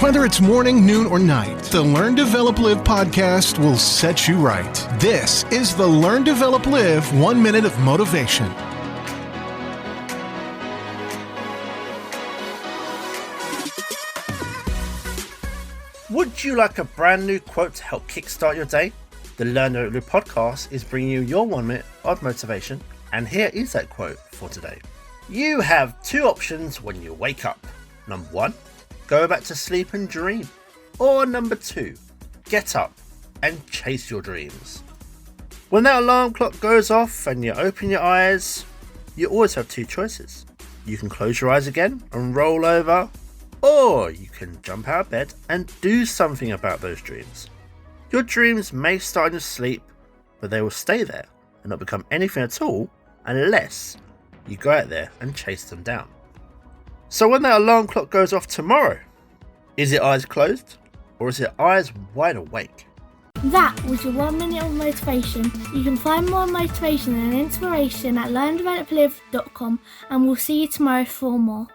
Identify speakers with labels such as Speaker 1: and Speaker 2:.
Speaker 1: Whether it's morning, noon, or night, the Learn, Develop, Live podcast will set you right. This is the Learn, Develop, Live 1 Minute of Motivation.
Speaker 2: Would you like a brand new quote to help kickstart your day? The Learn, Develop, Live podcast is bringing you your 1 minute of motivation, and here is that quote for today. You have two options when you wake up. Number 1, go back to sleep and dream. Or number 2, get up and chase your dreams. When that alarm clock goes off and you open your eyes, you always have two choices. You can close your eyes again and roll over, or you can jump out of bed and do something about those dreams. Your dreams may start in your sleep, but they will stay there and not become anything at all unless you go out there and chase them down. So when that alarm clock goes off tomorrow, is it eyes closed or is it eyes wide awake?
Speaker 3: That was your 1 minute of motivation. You can find more motivation and inspiration at learndeveloplive.com, and we'll see you tomorrow for more.